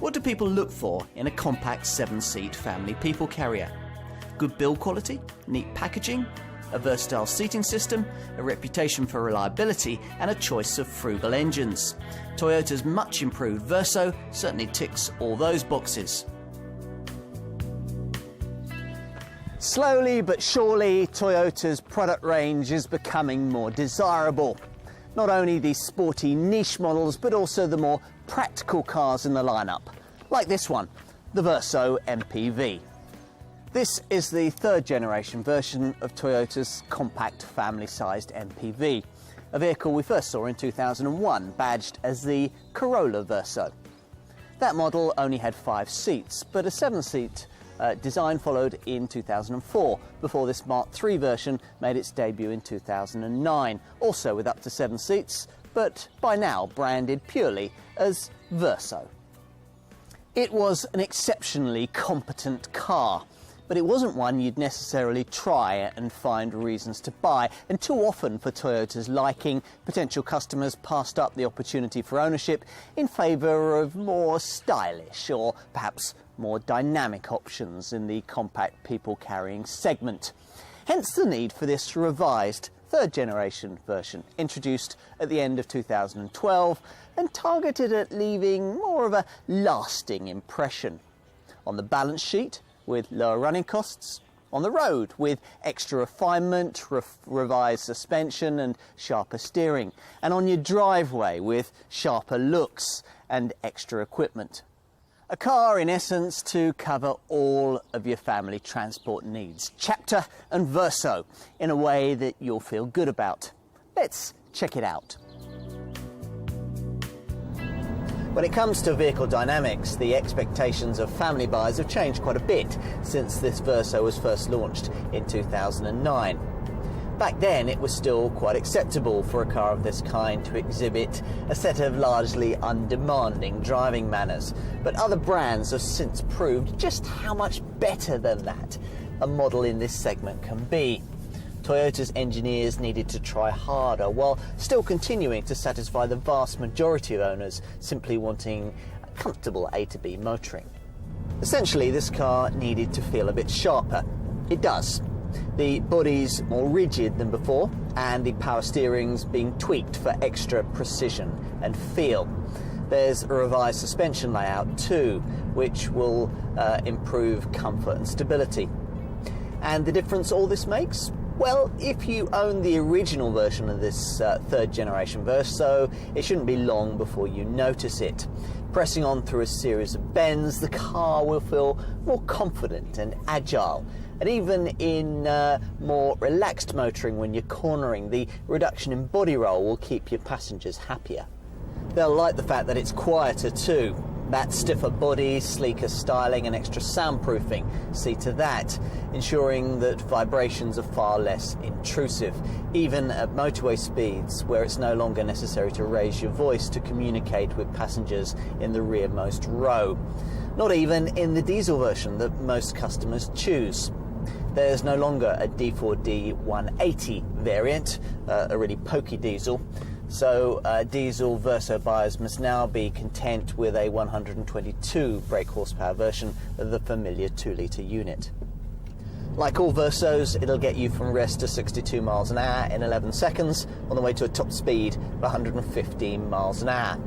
What do people look for in a compact 7-seat family people carrier? Good build quality, neat packaging, a versatile seating system, a reputation for reliability, and a choice of frugal engines. Toyota's much improved Verso certainly ticks all those boxes. Slowly but surely, Toyota's product range is becoming more desirable. Not only the sporty niche models, but also the more practical cars in the lineup, like this one, the Verso MPV. This is the third generation version of Toyota's compact family-sized MPV, a vehicle we first saw in 2001, badged as the Corolla Verso. That model only had 5 seats, but a 7-seat design followed in 2004, before this Mark III version made its debut in 2009, also with up to 7 seats, but by now branded purely as Verso. It was an exceptionally competent car, but it wasn't one you'd necessarily try and find reasons to buy, and too often for Toyota's liking, potential customers passed up the opportunity for ownership in favour of more stylish or perhaps more dynamic options in the compact people carrying segment. Hence the need for this revised third generation version, introduced at the end of 2012 and targeted at leaving more of a lasting impression. On the balance sheet, with lower running costs; on the road, with extra refinement, revised suspension and sharper steering; and on your driveway, with sharper looks and extra equipment. A car, in essence, to cover all of your family transport needs, chapter and verso, in a way that you'll feel good about. Let's check it out. When it comes to vehicle dynamics, the expectations of family buyers have changed quite a bit since this Verso was first launched in 2009. Back then, it was still quite acceptable for a car of this kind to exhibit a set of largely undemanding driving manners, but other brands have since proved just how much better than that a model in this segment can be. Toyota's engineers needed to try harder while still continuing to satisfy the vast majority of owners simply wanting comfortable A to B motoring. Essentially, this car needed to feel a bit sharper. It does. The body's more rigid than before, and the power steering's being tweaked for extra precision and feel. There's a revised suspension layout too, which will improve comfort and stability. And the difference all this makes? Well, if you own the original version of this third generation Verso, it shouldn't be long before you notice it. Pressing on through a series of bends, the car will feel more confident and agile. And even in more relaxed motoring when you're cornering, the reduction in body roll will keep your passengers happier. They'll like the fact that it's quieter too. That stiffer body, sleeker styling and extra soundproofing see to that, ensuring that vibrations are far less intrusive, even at motorway speeds where it's no longer necessary to raise your voice to communicate with passengers in the rearmost row. Not even in the diesel version that most customers choose. There's no longer a D4D 180 variant, a really pokey diesel. So diesel Verso buyers must now be content with a 122 brake horsepower version of the familiar 2-litre unit. Like all Versos, it'll get you from rest to 62 miles an hour in 11 seconds on the way to a top speed of 115 miles an hour.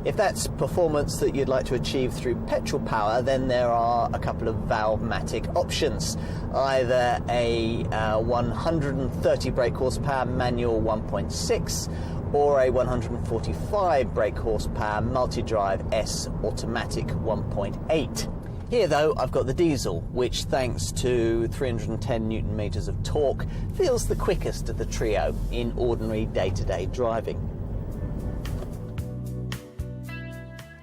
If that's performance that you'd like to achieve through petrol power, then there are a couple of Valve-matic options. Either a 130 brake horsepower manual 1.6 or a 145 brake horsepower multi-drive S automatic 1.8. Here though, I've got the diesel, which thanks to 310 newton meters of torque, feels the quickest of the trio in ordinary day-to-day driving.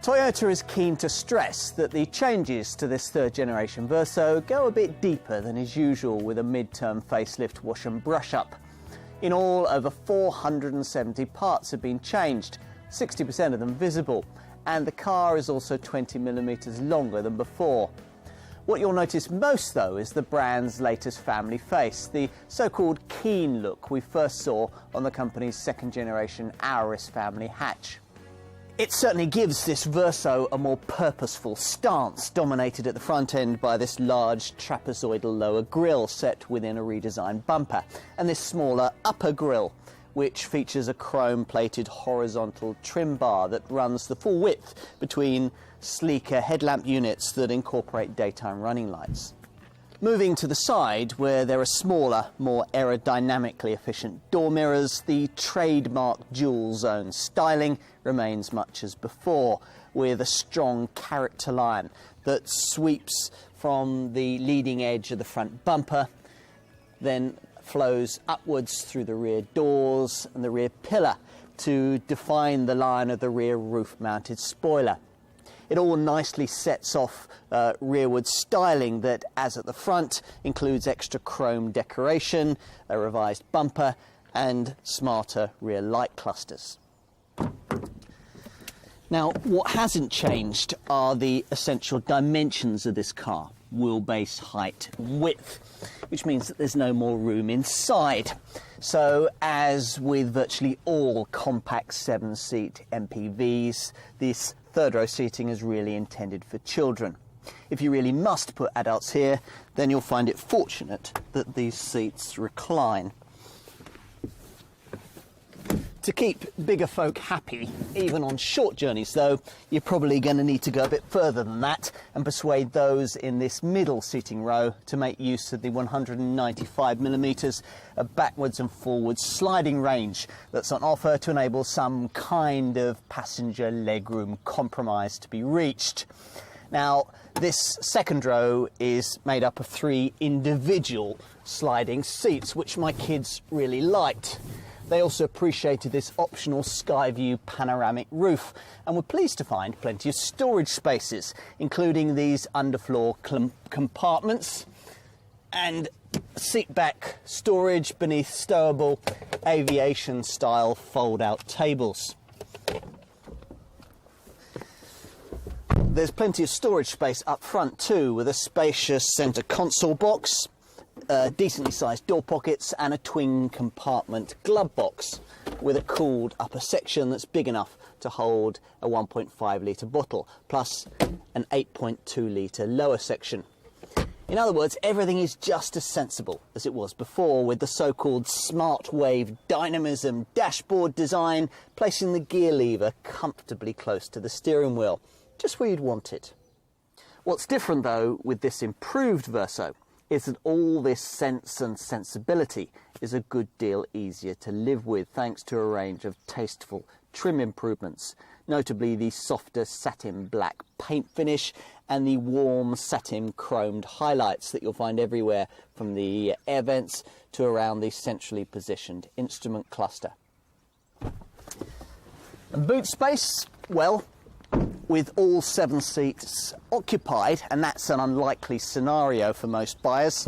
Toyota is keen to stress that the changes to this third generation Verso go a bit deeper than is usual with a mid-term facelift wash and brush up. In all, over 470 parts have been changed, 60% of them visible, and the car is also 20mm longer than before. What you'll notice most though is the brand's latest family face, the so-called keen look we first saw on the company's second generation Auris family hatch. It certainly gives this Verso a more purposeful stance, dominated at the front end by this large trapezoidal lower grille set within a redesigned bumper, and this smaller upper grille, which features a chrome-plated horizontal trim bar that runs the full width between sleeker headlamp units that incorporate daytime running lights. Moving to the side, where there are smaller, more aerodynamically efficient door mirrors, the trademark dual zone styling remains much as before, with a strong character line that sweeps from the leading edge of the front bumper, then flows upwards through the rear doors and the rear pillar to define the line of the rear roof-mounted spoiler. It all nicely sets off rearward styling that, as at the front, includes extra chrome decoration, a revised bumper and smarter rear light clusters. Now, what hasn't changed are the essential dimensions of this car: wheelbase, height, width, which means that there's no more room inside. So, as with virtually all compact 7-seat MPVs, this third row seating is really intended for children. If you really must put adults here, then you'll find it fortunate that these seats recline. To keep bigger folk happy, even on short journeys though, you're probably going to need to go a bit further than that and persuade those in this middle seating row to make use of the 195mm of backwards and forwards sliding range that's on offer to enable some kind of passenger legroom compromise to be reached. Now, this second row is made up of 3 individual sliding seats, which my kids really liked. They also appreciated this optional Skyview panoramic roof and were pleased to find plenty of storage spaces, including these underfloor compartments and seat back storage beneath stowable aviation-style fold-out tables. There's plenty of storage space up front too, with a spacious centre console box, decently sized door pockets and a twin compartment glove box with a cooled upper section that's big enough to hold a 1.5 litre bottle, plus an 8.2 litre lower section. In other words, everything is just as sensible as it was before, with the so-called smart wave dynamism dashboard design placing the gear lever comfortably close to the steering wheel, just where you'd want it. What's different though with this improved Verso is that all this sense and sensibility is a good deal easier to live with, thanks to a range of tasteful trim improvements, notably the softer satin black paint finish and the warm satin chromed highlights that you'll find everywhere, from the air vents to around the centrally positioned instrument cluster. And boot space, well, with all 7 seats occupied, and that's an unlikely scenario for most buyers,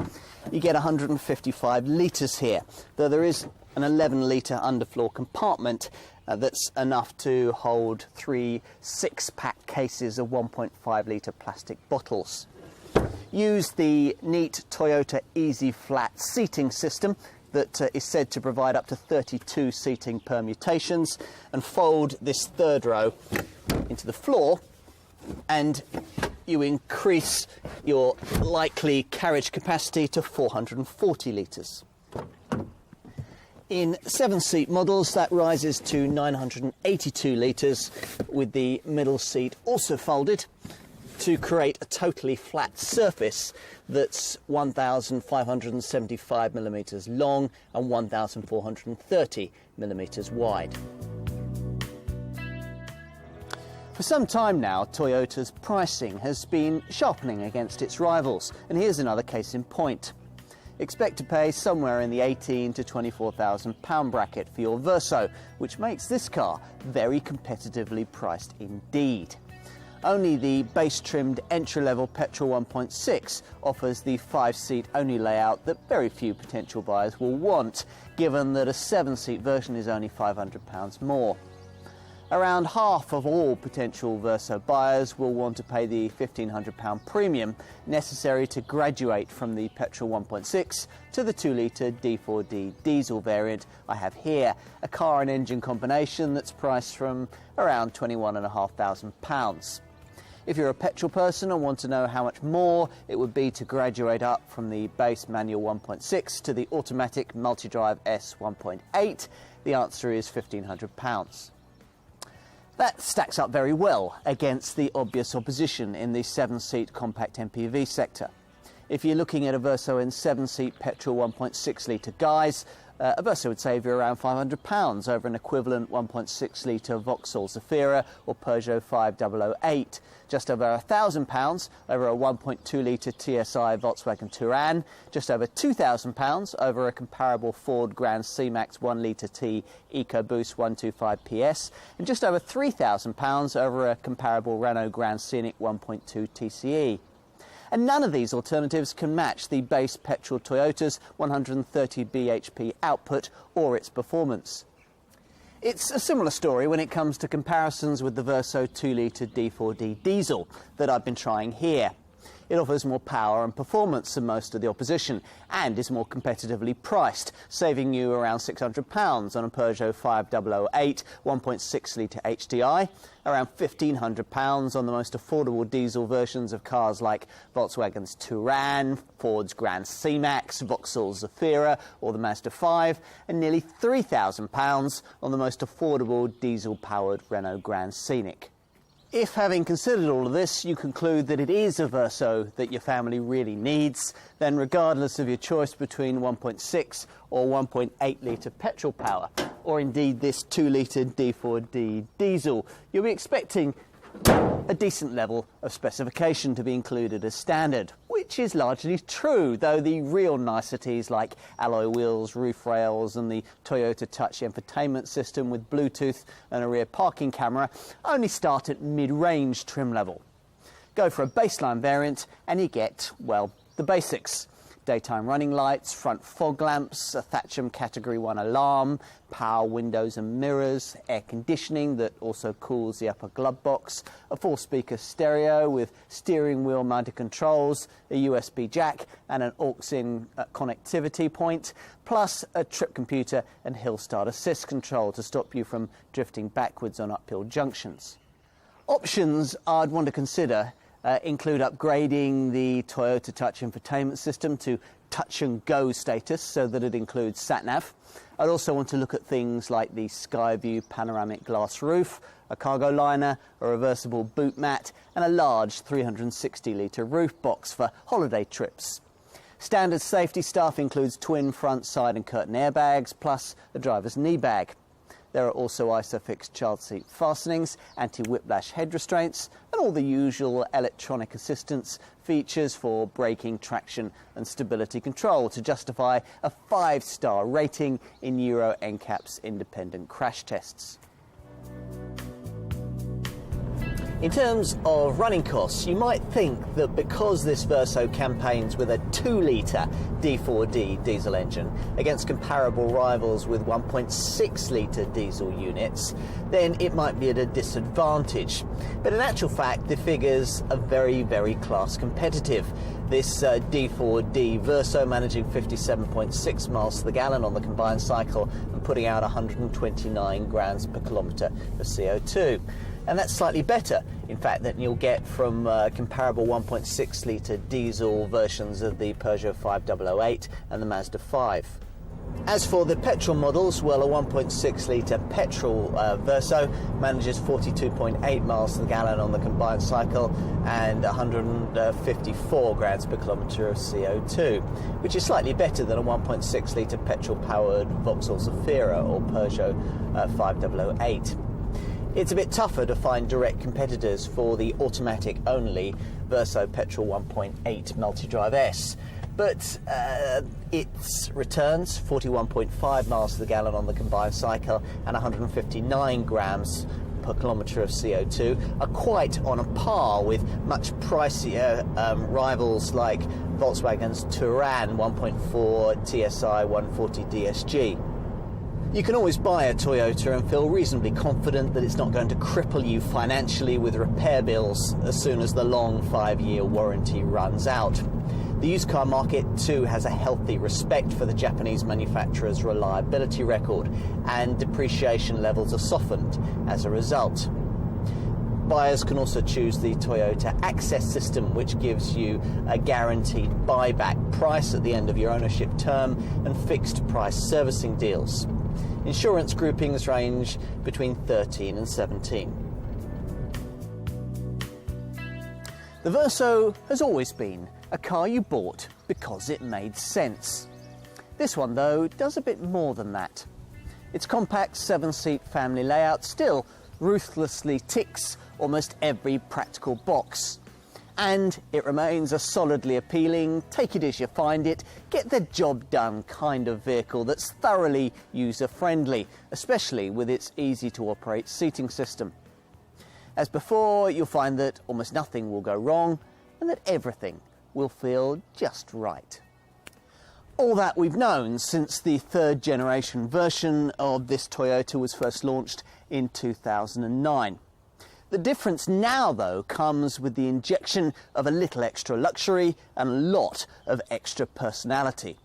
you get 155 litres here, though there is an 11 litre underfloor compartment that's enough to hold 3 6-pack cases of 1.5 litre plastic bottles. Use the neat Toyota Easy Flat seating system that is said to provide up to 32 seating permutations, and fold this third row into the floor, and you increase your likely carriage capacity to 440 litres. In 7-seat models, that rises to 982 litres, with the middle seat also folded to create a totally flat surface that's 1,575mm long and 1,430mm wide. For some time now, Toyota's pricing has been sharpening against its rivals, and here's another case in point. Expect to pay somewhere in the £18,000 to £24,000 bracket for your Verso, which makes this car very competitively priced indeed. Only the base-trimmed entry-level petrol 1.6 offers the 5-seat only layout that very few potential buyers will want, given that a 7-seat version is only £500 more. Around half of all potential Verso buyers will want to pay the £1,500 premium necessary to graduate from the petrol 1.6 to the 2-litre D4D diesel variant I have here, a car and engine combination that's priced from around £21,500. If you're a petrol person and want to know how much more it would be to graduate up from the base manual 1.6 to the automatic multi-drive S 1.8, the answer is £1,500. That stacks up very well against the obvious opposition in the 7-seat compact MPV sector. If you're looking at a Verso in 7-seat petrol 1.6-litre guise, a Verso would save you around £500 over an equivalent 1.6-litre Vauxhall Zafira or Peugeot 5008, just over £1,000 over a 1.2-litre TSI Volkswagen Touran, just over £2,000 over a comparable Ford Grand C-Max 1-litre T EcoBoost 125 PS, and just over £3,000 over a comparable Renault Grand Scenic 1.2 TCE. And none of these alternatives can match the base petrol Toyota's 130 bhp output or its performance. It's a similar story when it comes to comparisons with the Verso 2-litre D4D diesel that I've been trying here. It offers more power and performance than most of the opposition and is more competitively priced, saving you around £600 on a Peugeot 5008 1.6-litre HDI, around £1,500 on the most affordable diesel versions of cars like Volkswagen's Touran, Ford's Grand C-Max, Vauxhall Zafira or the Mazda 5, and nearly £3,000 on the most affordable diesel-powered Renault Grand Scenic. If, having considered all of this, you conclude that it is a Verso that your family really needs, then regardless of your choice between 1.6 or 1.8-litre petrol power, or indeed this 2-litre D4D diesel, you'll be expecting a decent level of specification to be included as standard, which is largely true, though the real niceties like alloy wheels, roof rails and the Toyota Touch infotainment system with Bluetooth and a rear parking camera only start at mid-range trim level. Go for a baseline variant and you get, well, the basics. Daytime running lights, front fog lamps, a Thatcham Category 1 alarm, power windows and mirrors, air conditioning that also cools the upper glove box, a 4-speaker stereo with steering wheel mounted controls, a USB jack and an aux-in connectivity point, plus a trip computer and hill start assist control to stop you from drifting backwards on uphill junctions. Options I'd want to consider include upgrading the Toyota Touch infotainment system to touch and go status so that it includes sat-nav. I'd also want to look at things like the Skyview panoramic glass roof, a cargo liner, a reversible boot mat and a large 360-litre roof box for holiday trips. Standard safety stuff includes twin front, side and curtain airbags plus a driver's knee bag. There are also ISOFIX child seat fastenings, anti-whiplash head restraints, and all the usual electronic assistance features for braking, traction and stability control to justify a 5-star rating in Euro NCAP's independent crash tests. In terms of running costs, you might think that because this Verso campaigns with a 2-litre D4D diesel engine against comparable rivals with 1.6-litre diesel units, then it might be at a disadvantage. But in actual fact, the figures are very, very class competitive. This D4D Verso managing 57.6 miles to the gallon on the combined cycle and putting out 129 grams per kilometre of CO2. And that's slightly better, in fact, than you'll get from comparable 1.6-litre diesel versions of the Peugeot 5008 and the Mazda 5. As for the petrol models, well, a 1.6-litre petrol Verso manages 42.8 miles to the gallon on the combined cycle and 154 grams per kilometre of CO2, which is slightly better than a 1.6-litre petrol-powered Vauxhall Zafira or Peugeot 5008. It's a bit tougher to find direct competitors for the automatic-only Verso Petrol 1.8 Multi-Drive S, but its returns, 41.5 miles to the gallon on the combined cycle and 159 grams per kilometre of CO2, are quite on a par with much pricier rivals like Volkswagen's Touran 1.4 TSI 140 DSG. You can always buy a Toyota and feel reasonably confident that it's not going to cripple you financially with repair bills as soon as the long 5-year warranty runs out. The used car market too has a healthy respect for the Japanese manufacturer's reliability record, and depreciation levels are softened as a result. Buyers can also choose the Toyota Access system, which gives you a guaranteed buyback price at the end of your ownership term and fixed price servicing deals. Insurance groupings range between 13 and 17. The Verso has always been a car you bought because it made sense. This one, though, does a bit more than that. Its compact 7-seat family layout still ruthlessly ticks almost every practical box. And it remains a solidly appealing, take it as you find it, get the job done kind of vehicle that's thoroughly user-friendly, especially with its easy-to-operate seating system. As before, you'll find that almost nothing will go wrong and that everything will feel just right. All that we've known since the third generation version of this Toyota was first launched in 2009. The difference now, though, comes with the injection of a little extra luxury and a lot of extra personality.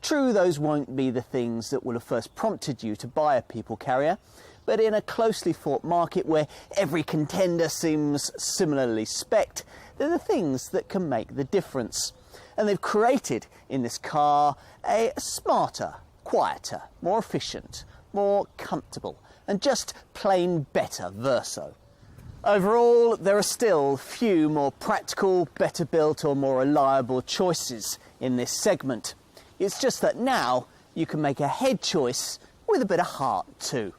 True, those won't be the things that will have first prompted you to buy a people carrier, but in a closely fought market where every contender seems similarly spec'd, they're the things that can make the difference. And they've created in this car a smarter, quieter, more efficient, more comfortable, and just plain better Verso. Overall, there are still few more practical, better built or more reliable choices in this segment. It's just that now you can make a head choice with a bit of heart too.